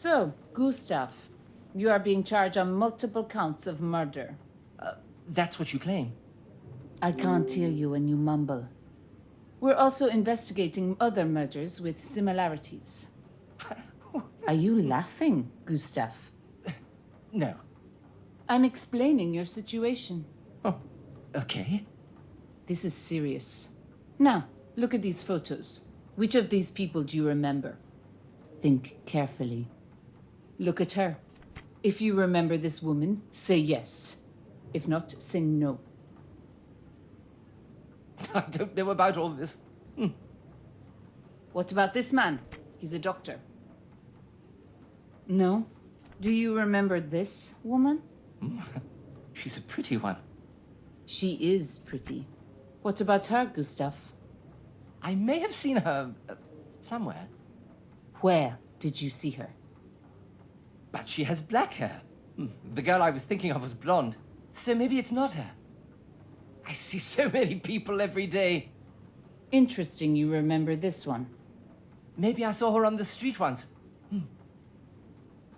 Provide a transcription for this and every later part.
So, Gustav, you are being charged on multiple counts of murder. That's what you claim. I can't hear you when you mumble. We're also investigating other murders with similarities. Are you laughing, Gustav? No. I'm explaining your situation. Oh, okay. This is serious. Now, look at these photos. Which of these people do you remember? Think carefully. Look at her. If you remember this woman, say yes. If not, say no. I don't know about all this. What about this man? He's a doctor. No? Do you remember this woman? She's a pretty one. She is pretty. What about her, Gustav? I may have seen her somewhere. Where did you see her? But she has black hair. The girl I was thinking of was blonde. So maybe it's not her. I see so many people every day. Interesting you remember this one. Maybe I saw her on the street once.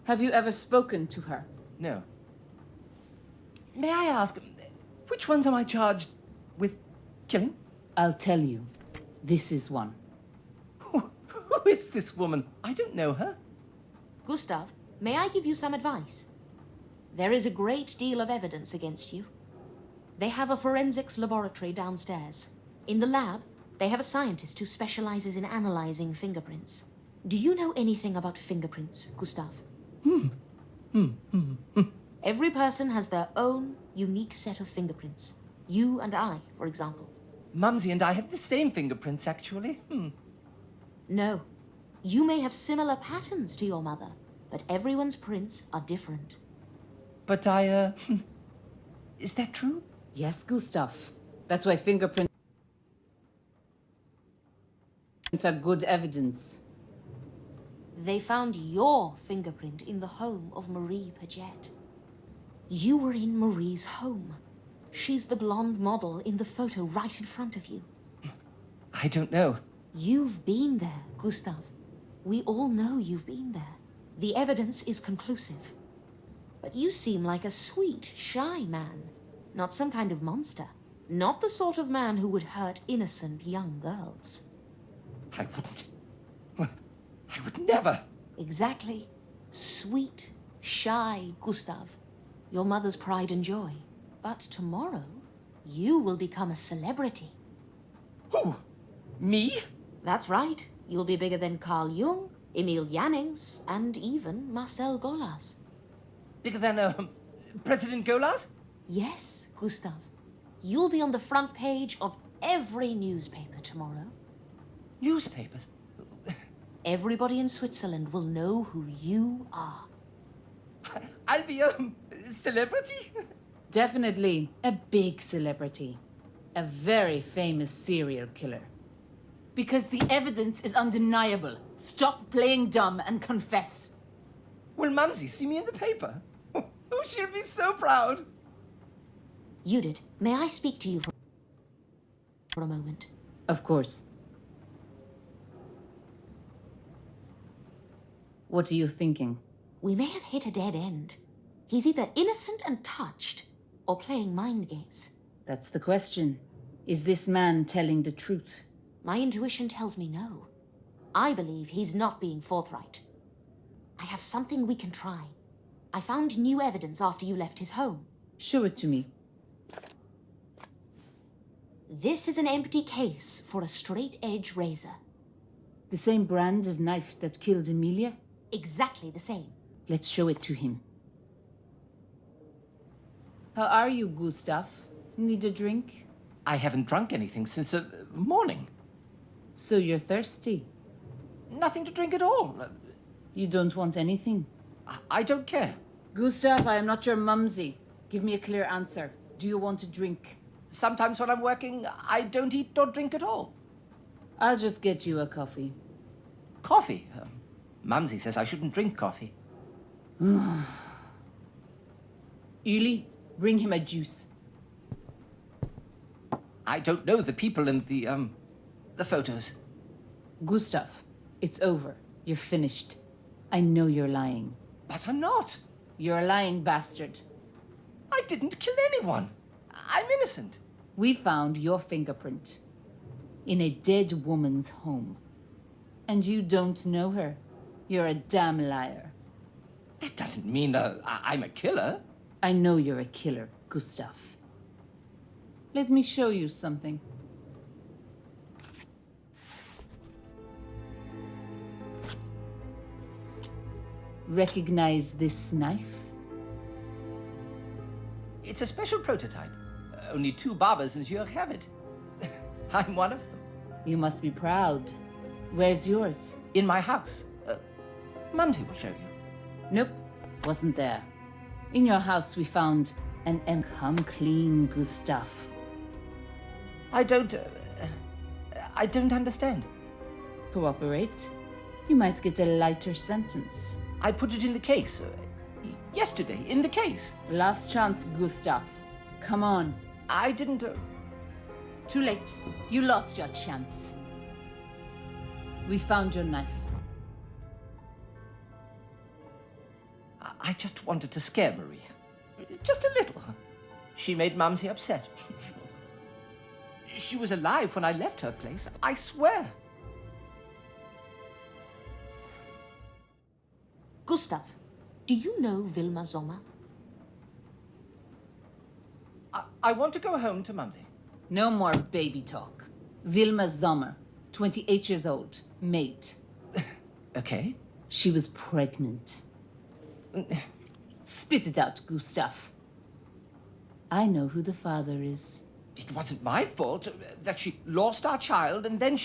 Have you ever spoken to her? No. May I ask, which ones am I charged with killing? I'll tell you. This is one. Who is this woman? I don't know her. Gustav, may I give you some advice? There is a great deal of evidence against you. They have a forensics laboratory downstairs. In the lab, they have a scientist who specializes in analyzing fingerprints. Do you know anything about fingerprints, Gustav? Every person has their own unique set of fingerprints. You and I, for example. Mumsy and I have the same fingerprints, actually. No. You may have similar patterns to your mother, but everyone's prints are different. But is that true? Yes, Gustav. That's why fingerprints are good evidence. They found your fingerprint in the home of Marie Paget. You were in Marie's home. She's the blonde model in the photo right in front of you. I don't know. You've been there, Gustav. We all know you've been there. The evidence is conclusive. But you seem like a sweet, shy man. Not some kind of monster. Not the sort of man who would hurt innocent young girls. I wouldn't. I would never. Exactly. Sweet, shy Gustav. Your mother's pride and joy. But tomorrow, you will become a celebrity. Who? Me? That's right. You'll be bigger than Carl Jung, Emil Jannings, and even Marcel Golas. Bigger than, President Golas? Yes, Gustav. You'll be on the front page of every newspaper tomorrow. Newspapers? Everybody in Switzerland will know who you are. I'll be a celebrity? Definitely a big celebrity. A very famous serial killer. Because the evidence is undeniable. Stop playing dumb and confess. Will Mumsy see me in the paper? Oh, she'll be so proud. Judith, may I speak to you for a moment? Of course. What are you thinking? We may have hit a dead end. He's either innocent and touched, or playing mind games. That's the question. Is this man telling the truth? My intuition tells me no. I believe he's not being forthright. I have something we can try. I found new evidence after you left his home. Show it to me. This is an empty case for a straight-edge razor. The same brand of knife that killed Emilia? Exactly the same. Let's show it to him. How are you, Gustav? Need a drink? I haven't drunk anything since morning. So you're thirsty? Nothing to drink at all. You don't want anything? I don't care. Gustav, I am not your mumsy. Give me a clear answer. Do you want a drink? Sometimes when I'm working, I don't eat or drink at all. I'll just get you a coffee. Coffee? Mumsy says I shouldn't drink coffee. Uli, bring him a juice. I don't know the people in the photos. Gustav, it's over. You're finished. I know you're lying. But I'm not. You're a lying bastard. I didn't kill anyone. I'm innocent. We found your fingerprint in a dead woman's home. And you don't know her. You're a damn liar. That doesn't mean I'm a killer. I know you're a killer, Gustav. Let me show you something. Recognize this knife? It's a special prototype. Only 2 barbers in Zurich have it. I'm one of them. You must be proud. Where's yours? In my house. Mumsy will show you. Nope, wasn't there. In your house we found an come clean, Gustav. I don't understand. Cooperate. You might get a lighter sentence. I put it in the case. Yesterday, in the case. Last chance, Gustav. Come on. I didn't... Too late. You lost your chance. We found your knife. I just wanted to scare Marie. Just a little. She made Mumsy upset. She was alive when I left her place, I swear. Gustav, do you know Wilma Sommer? I want to go home to Mumsy. No more baby talk. Wilma Sommer, 28 years old, maid. Okay. She was pregnant. Spit it out, Gustav. I know who the father is. It wasn't my fault that she lost our child and then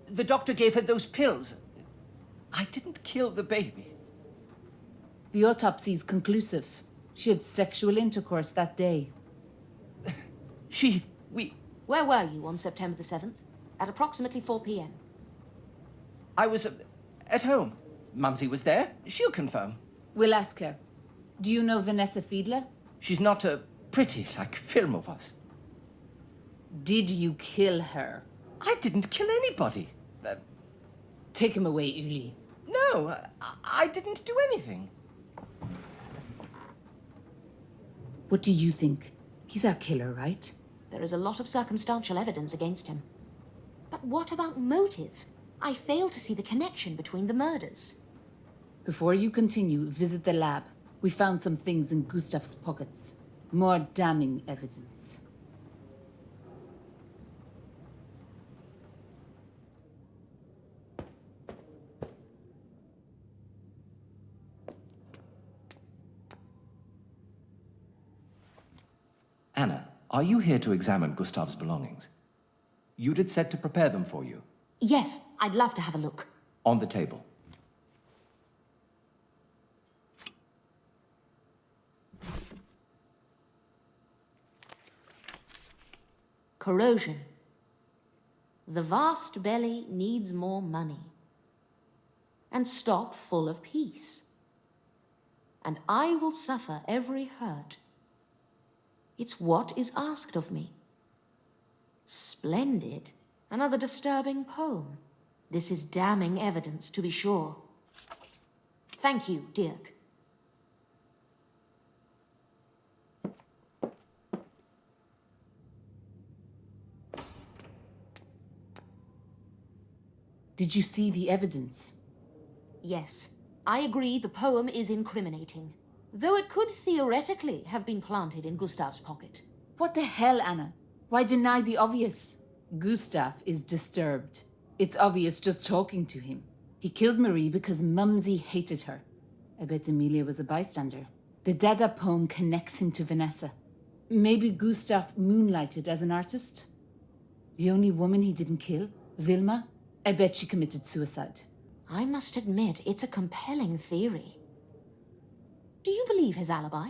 the doctor gave her those pills. I didn't kill the baby. The autopsy's conclusive. She had sexual intercourse that day. Where were you on September the 7th? At approximately 4 p.m. I was at home. Mumsy was there. She'll confirm. We'll ask her. Do you know Vanessa Fiedler? She's not pretty like Filmer was. Did you kill her? I didn't kill anybody. Take him away, Uli. No, I didn't do anything. What do you think? He's our killer, right? There is a lot of circumstantial evidence against him. But what about motive? I fail to see the connection between the murders. Before you continue, visit the lab. We found some things in Gustav's pockets. More damning evidence. Anna, are you here to examine Gustav's belongings? Judith said to prepare them for you. Yes, I'd love to have a look. On the table. Corrosion. The vast belly needs more money. And stop full of peace. And I will suffer every hurt. It's what is asked of me. Splendid. Another disturbing poem. This is damning evidence, to be sure. Thank you, Dirk. Did you see the evidence? Yes, I agree the poem is incriminating. Though it could theoretically have been planted in Gustav's pocket. What the hell, Anna? Why deny the obvious? Gustav is disturbed. It's obvious just talking to him. He killed Marie because Mumsy hated her. I bet Emilia was a bystander. The Dada poem connects him to Vanessa. Maybe Gustav moonlighted as an artist? The only woman he didn't kill, Wilma? I bet she committed suicide. I must admit, it's a compelling theory. Do you believe his alibi?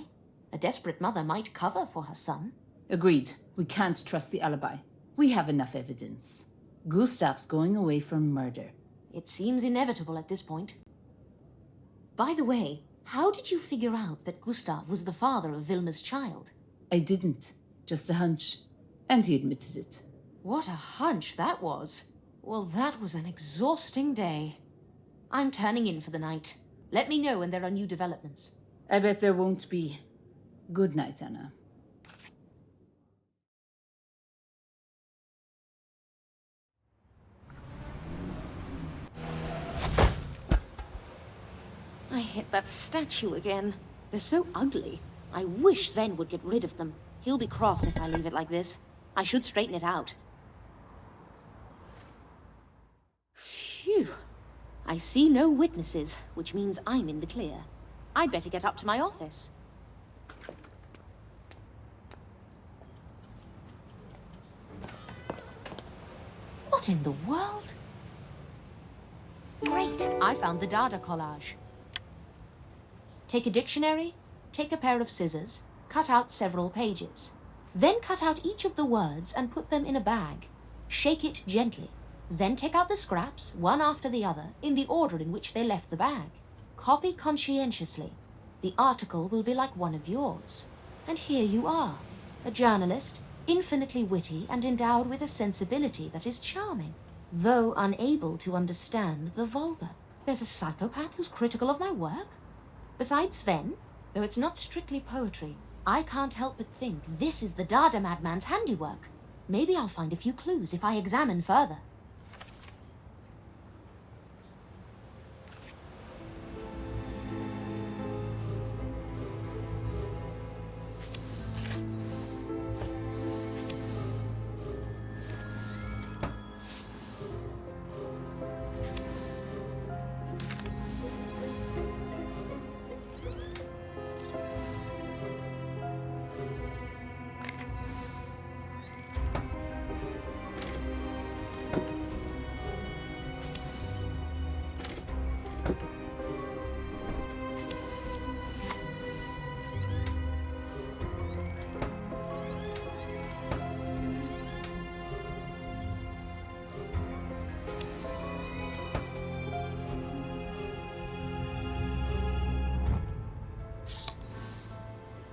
A desperate mother might cover for her son. Agreed. We can't trust the alibi. We have enough evidence. Gustav's going away for murder. It seems inevitable at this point. By the way, how did you figure out that Gustav was the father of Wilma's child? I didn't. Just a hunch. And he admitted it. What a hunch that was. Well, that was an exhausting day. I'm turning in for the night. Let me know when there are new developments. I bet there won't be. Good night, Anna. I hit that statue again. They're so ugly. I wish Sven would get rid of them. He'll be cross if I leave it like this. I should straighten it out. Phew. I see no witnesses, which means I'm in the clear. I'd better get up to my office. What in the world? Great! I found the Dada collage. Take a dictionary, take a pair of scissors, cut out several pages. Then cut out each of the words and put them in a bag. Shake it gently. Then take out the scraps, one after the other, in the order in which they left the bag. Copy conscientiously. The article will be like one of yours. And here you are, a journalist, infinitely witty and endowed with a sensibility that is charming, though unable to understand the vulgar. There's a psychopath who's critical of my work? Besides Sven, though it's not strictly poetry, I can't help but think this is the Dada madman's handiwork. Maybe I'll find a few clues if I examine further.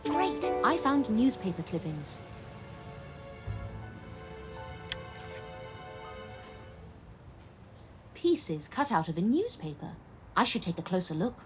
Great! I found newspaper clippings. Pieces cut out of a newspaper. I should take a closer look.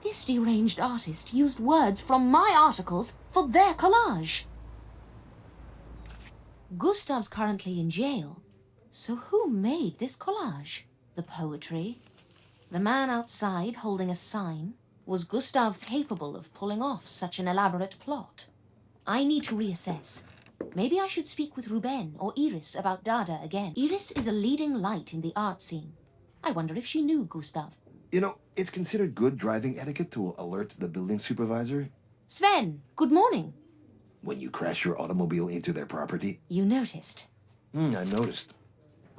This deranged artist used words from my articles for their collage. Gustav's currently in jail, so who made this collage? The poetry? The man outside holding a sign? Was Gustav capable of pulling off such an elaborate plot? I need to reassess. Maybe I should speak with Ruben or Iris about Dada again. Iris is a leading light in the art scene. I wonder if she knew Gustav. You know, it's considered good driving etiquette to alert the building supervisor Sven, good morning. when you crash your automobile into their property. You noticed. I noticed.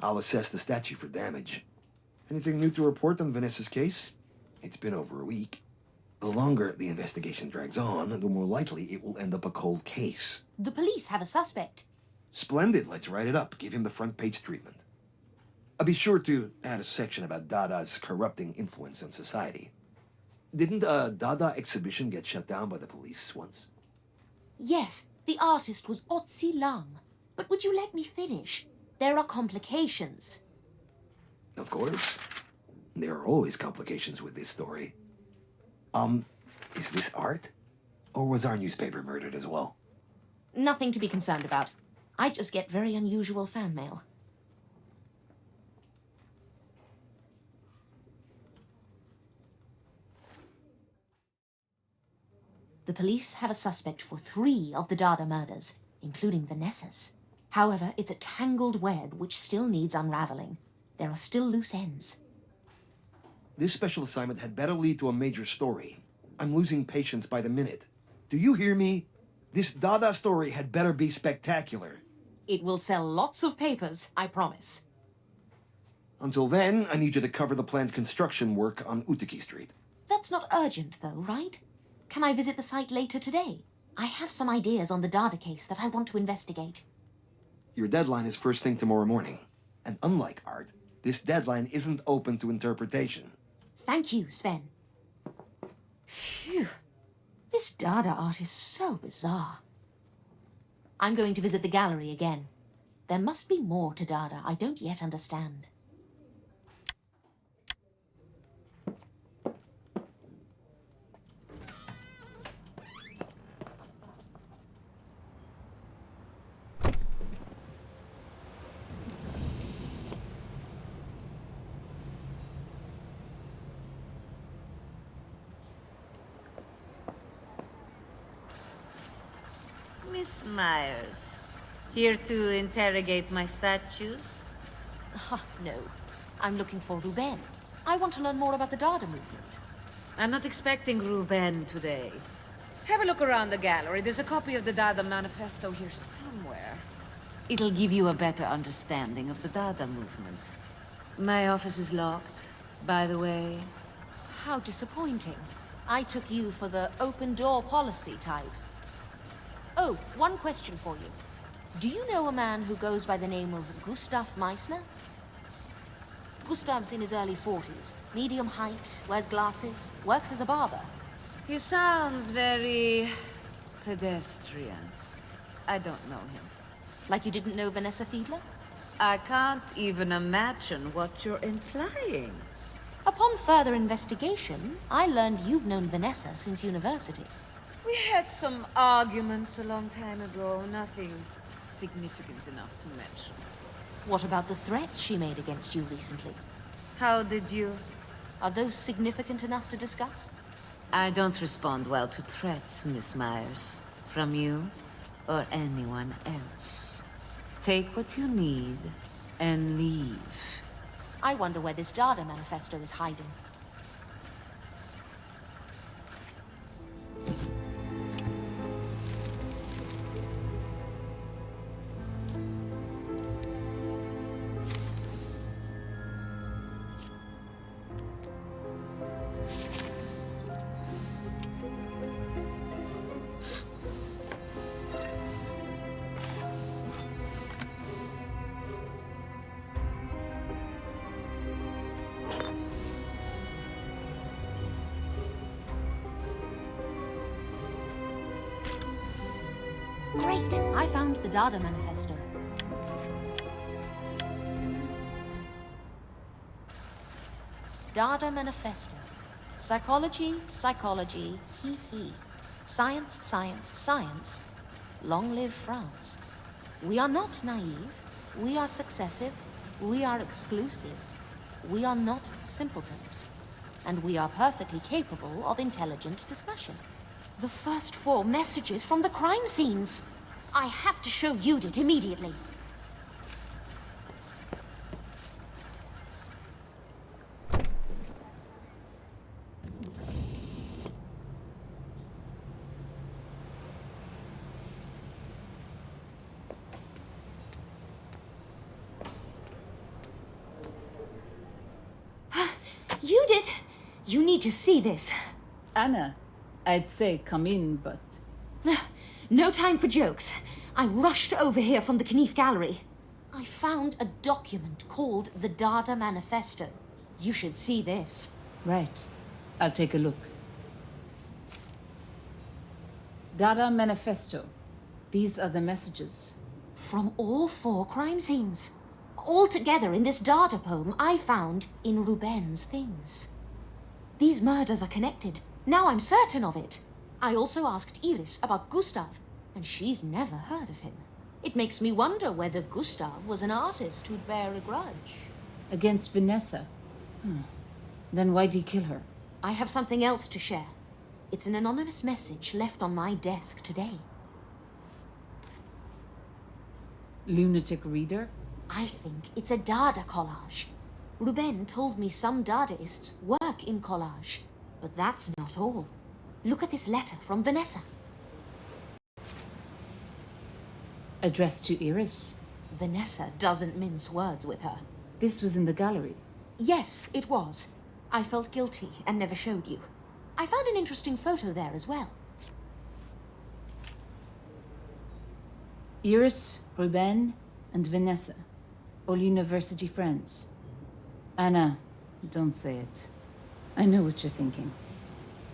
I'll assess the statue for damage. Anything new to report on Vanessa's case? It's been over a week. The longer the investigation drags on, the more likely it will end up a cold case. The police have a suspect. Splendid, let's write it up. Give him the front page treatment. I'll be sure to add a section about Dada's corrupting influence on society. Didn't a Dada exhibition get shut down by the police once? Yes, the artist was Otzi Lang. But would you let me finish? There are complications. Of course. There are always complications with this story. Is this art? Or was our newspaper murdered as well? Nothing to be concerned about. I just get very unusual fan mail. The police have a suspect for 3 of the Dada murders, including Vanessa's. However, it's a tangled web which still needs unraveling. There are still loose ends. This special assignment had better lead to a major story. I'm losing patience by the minute. Do you hear me? This Dada story had better be spectacular. It will sell lots of papers, I promise. Until then, I need you to cover the planned construction work on Utiki Street. That's not urgent, though, right? Can I visit the site later today? I have some ideas on the Dada case that I want to investigate. Your deadline is first thing tomorrow morning. And unlike art, this deadline isn't open to interpretation. Thank you, Sven. Phew. This Dada art is so bizarre. I'm going to visit the gallery again. There must be more to Dada I don't yet understand. Miss Myers, here to interrogate my statues? No. I'm looking for Ruben. I want to learn more about the Dada movement. I'm not expecting Ruben today. Have a look around the gallery. There's a copy of the Dada manifesto here somewhere. It'll give you a better understanding of the Dada movement. My office is locked, by the way. How disappointing. I took you for the open-door policy type. Oh, one question for you. Do you know a man who goes by the name of Gustav Meissner? Gustav's in his early 40s, medium height, wears glasses, works as a barber. He sounds very pedestrian. I don't know him. Like you didn't know Vanessa Fiedler? I can't even imagine what you're implying. Upon further investigation, I learned you've known Vanessa since university. We had some arguments a long time ago, nothing significant enough to mention. What about the threats she made against you recently? How did you? Are those significant enough to discuss? I don't respond well to threats, Miss Myers. From you or anyone else. Take what you need and leave. I wonder where this Dada manifesto is hiding. Great! I found the Dada manifesto. Dada manifesto. Psychology, psychology, he. Science, science, science. Long live France. We are not naive. We are successive. We are exclusive. We are not simpletons. And we are perfectly capable of intelligent discussion. The first 4 messages from the crime scenes. I have to show Judith immediately. Judith, you need to see this. Anna, I'd say come in, but... No time for jokes. I rushed over here from the Knief Gallery. I found a document called the Dada Manifesto. You should see this. Right. I'll take a look. Dada Manifesto. These are the messages. From all 4 crime scenes. all together in this Dada poem I found in Ruben's things. These murders are connected. Now I'm certain of it. I also asked Iris about Gustav, and she's never heard of him. It makes me wonder whether Gustav was an artist who'd bear a grudge. Against Vanessa? Then why'd he kill her? I have something else to share. It's an anonymous message left on my desk today. Lunatic reader? I think it's a Dada collage. Ruben told me some Dadaists work in collage, but that's not all. Look at this letter from Vanessa. Addressed to Iris? Vanessa doesn't mince words with her. This was in the gallery. Yes, it was. I felt guilty and never showed you. I found an interesting photo there as well. Iris, Ruben, and Vanessa. All university friends. Anna, don't say it. I know what you're thinking.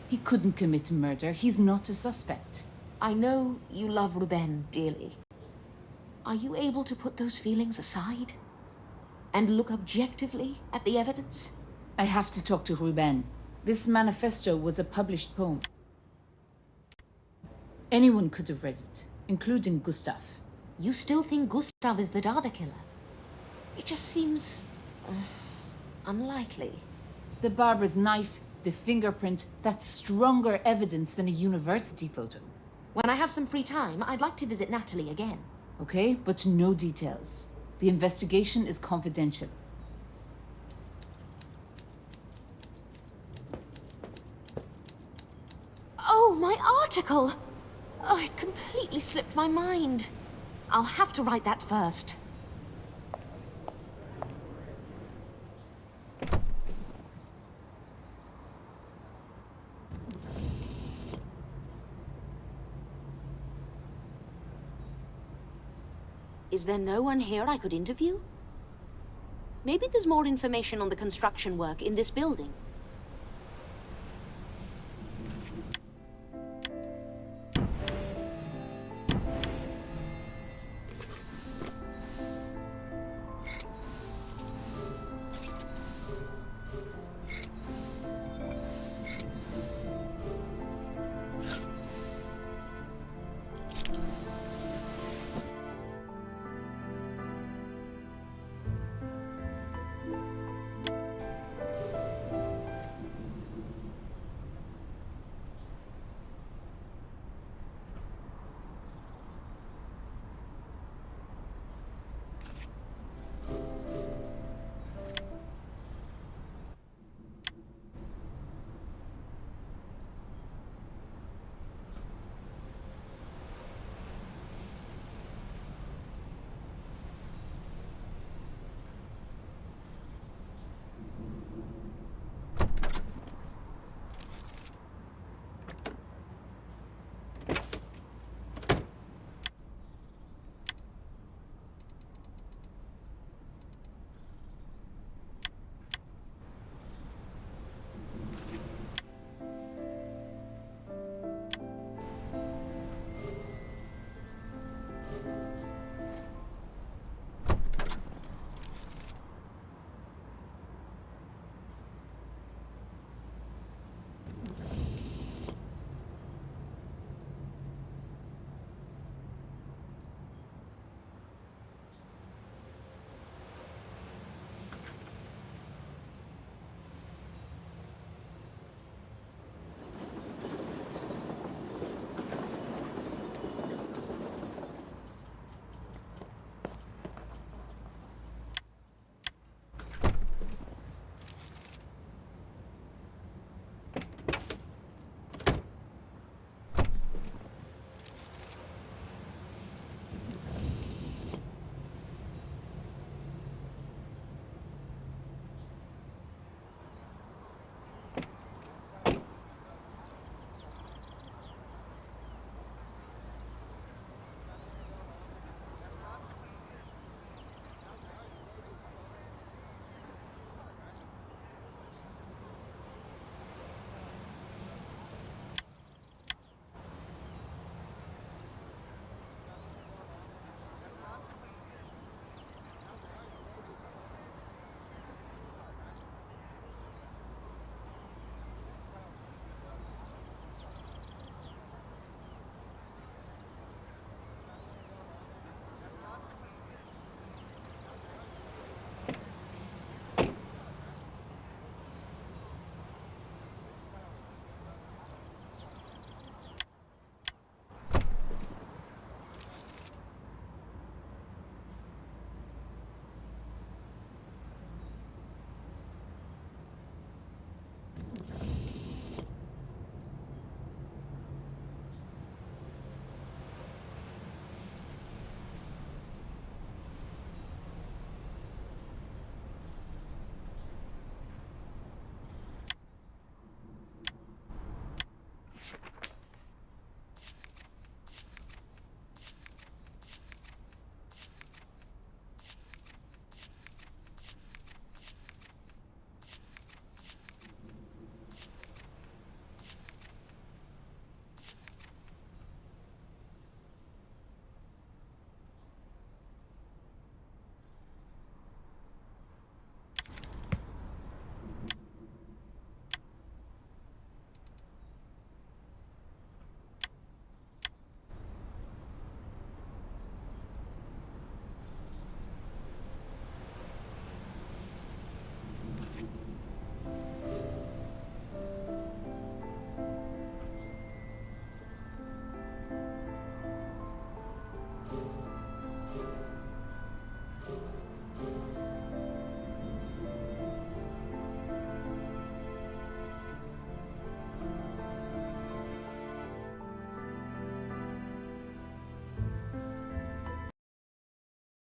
He couldn't commit murder. He's not a suspect. I know you love Ruben dearly. Are you able to put those feelings aside? And look objectively at the evidence? I have to talk to Ruben. This manifesto was a published poem. Anyone could have read it, including Gustav. You still think Gustav is the Dada killer? It just seems... unlikely. The barber's knife, the fingerprint, that's stronger evidence than a university photo. When I have some free time, I'd like to visit Natalie again. Okay, but no details. The investigation is confidential. Oh, my article! Oh, it completely slipped my mind. I'll have to write that first. Is there no one here I could interview? Maybe there's more information on the construction work in this building.